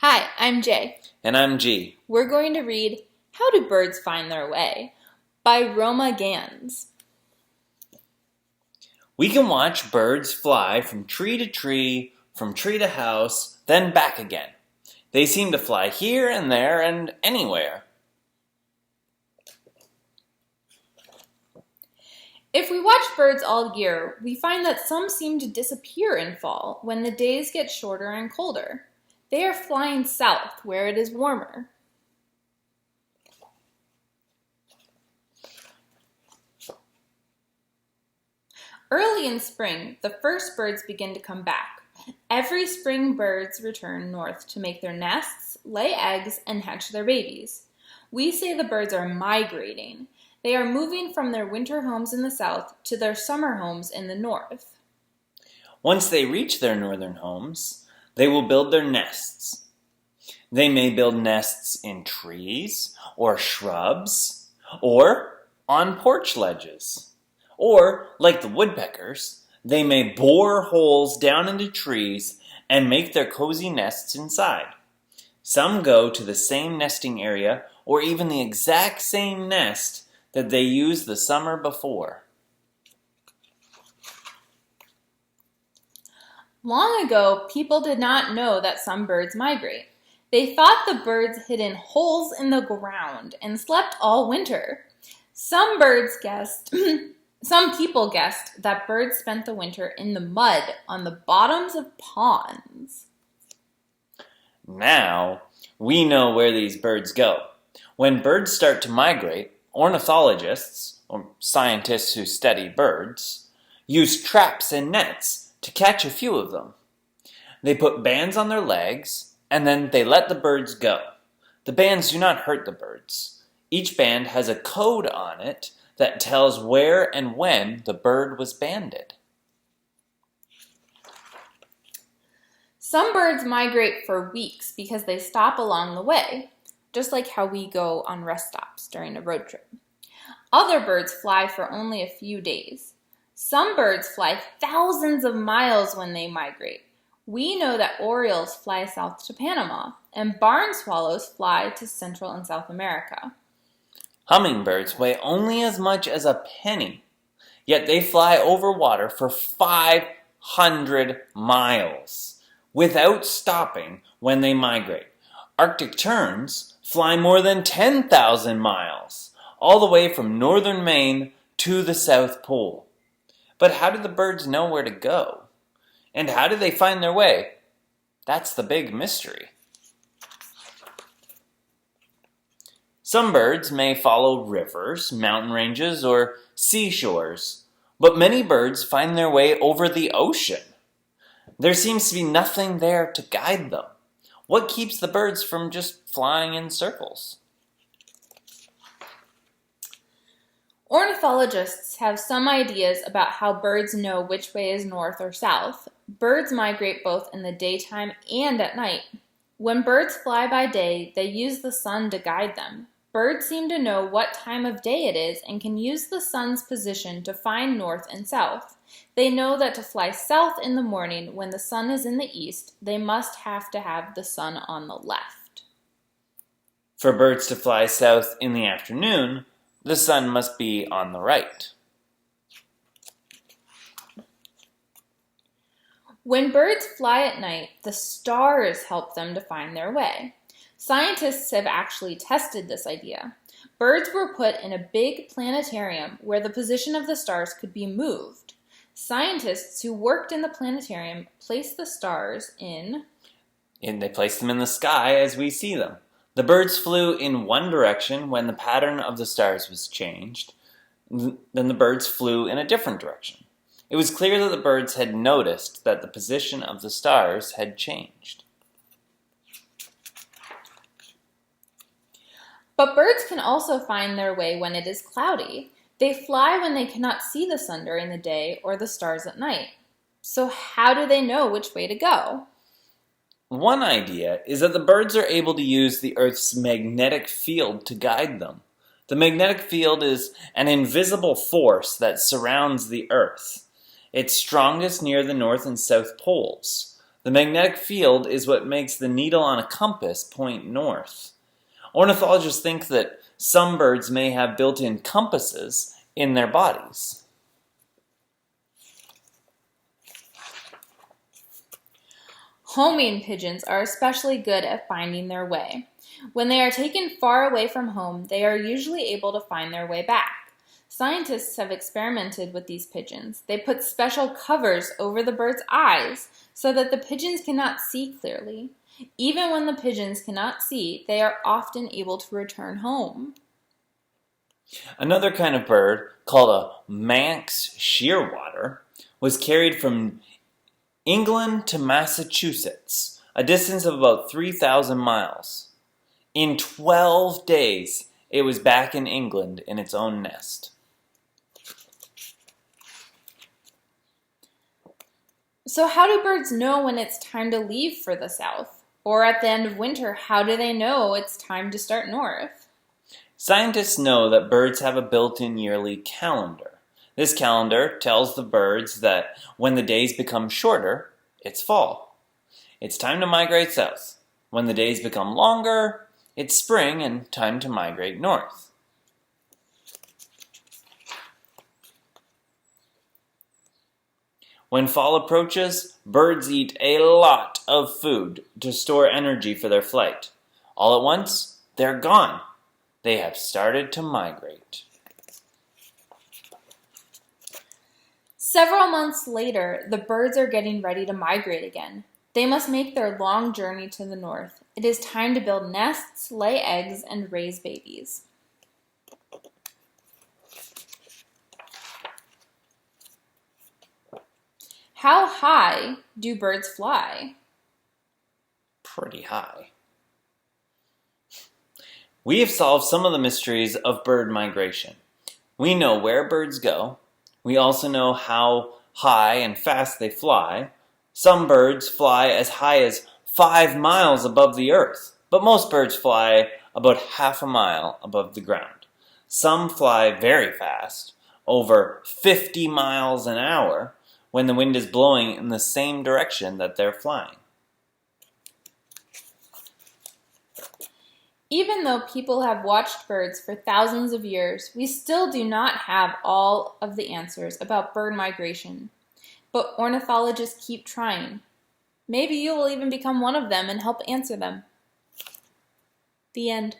Hi, I'm Jay. And I'm G. We're going to read How Do Birds Find Their Way by Roma Gans. We can watch birds fly from tree to tree, from tree to house, then back again. They seem to fly here and there and anywhere. If we watch birds all year, we find that some seem to disappear in fall when the days get shorter and colder. They are flying south where it is warmer. Early in spring, the first birds begin to come back. Every spring birds return north to make their nests, lay eggs, and hatch their babies. We say the birds are migrating. They are moving from their winter homes in the south to their summer homes in the north. Once they reach their northern homes, they will build their nests. They may build nests in trees or shrubs or on porch ledges. Or, like the woodpeckers, they may bore holes down into trees and make their cozy nests inside. Some go to the same nesting area or even the exact same nest that they used the summer before. Long ago, people did not know that some birds migrate. They thought the birds hid in holes in the ground and slept all winter. Some people guessed that birds spent the winter in the mud on the bottoms of ponds. Now, we know where these birds go. When birds start to migrate, ornithologists, or scientists who study birds, use traps and nets to catch a few of them. They put bands on their legs, and then they let the birds go. The bands do not hurt the birds. Each band has a code on it that tells where and when the bird was banded. Some birds migrate for weeks because they stop along the way, just like how we go on rest stops during a road trip. Other birds fly for only a few days. Some birds fly thousands of miles when they migrate. We know that orioles fly south to Panama, and barn swallows fly to Central and South America. Hummingbirds weigh only as much as a penny, yet they fly over water for 500 miles without stopping when they migrate. Arctic terns fly more than 10,000 miles, all the way from northern Maine to the South Pole. But how do the birds know where to go? And how do they find their way? That's the big mystery. Some birds may follow rivers, mountain ranges, or seashores, but many birds find their way over the ocean. There seems to be nothing there to guide them. What keeps the birds from just flying in circles? Ornithologists have some ideas about how birds know which way is north or south. Birds migrate both in the daytime and at night. When birds fly by day, they use the sun to guide them. Birds seem to know what time of day it is and can use the sun's position to find north and south. They know that to fly south in the morning when the sun is in the east, they must have to have the sun on the left. For birds to fly south in the afternoon, the sun must be on the right. When birds fly at night, the stars help them to find their way. Scientists have actually tested this idea. Birds were put in a big planetarium where the position of the stars could be moved. Scientists who worked in the planetarium placed the stars and they placed them in the sky as we see them. The birds flew in one direction when the pattern of the stars was changed. Then the birds flew in a different direction. It was clear that the birds had noticed that the position of the stars had changed. But birds can also find their way when it is cloudy. They fly when they cannot see the sun during the day or the stars at night. So how do they know which way to go? One idea is that the birds are able to use the Earth's magnetic field to guide them. The magnetic field is an invisible force that surrounds the Earth. It's strongest near the North and South poles. The magnetic field is what makes the needle on a compass point north. Ornithologists think that some birds may have built-in compasses in their bodies. Homing pigeons are especially good at finding their way. When they are taken far away from home, they are usually able to find their way back. Scientists have experimented with these pigeons. They put special covers over the bird's eyes so that the pigeons cannot see clearly. Even when the pigeons cannot see, they are often able to return home. Another kind of bird, called a Manx shearwater, was carried from England to Massachusetts, a distance of about 3,000 miles. In 12 days, it was back in England in its own nest. So how do birds know when it's time to leave for the south? Or at the end of winter, how do they know it's time to start north? Scientists know that birds have a built-in yearly calendar. This calendar tells the birds that when the days become shorter, it's fall. It's time to migrate south. When the days become longer, it's spring and time to migrate north. When fall approaches, birds eat a lot of food to store energy for their flight. All at once, they're gone. They have started to migrate. Several months later, the birds are getting ready to migrate again. They must make their long journey to the north. It is time to build nests, lay eggs, and raise babies. How high do birds fly? Pretty high. We have solved some of the mysteries of bird migration. We know where birds go. We also know how high and fast they fly. Some birds fly as high as 5 miles above the earth, but most birds fly about half a mile above the ground. Some fly very fast, over 50 miles an hour, when the wind is blowing in the same direction that they're flying. Even though people have watched birds for thousands of years, we still do not have all of the answers about bird migration. But ornithologists keep trying. Maybe you will even become one of them and help answer them. The end.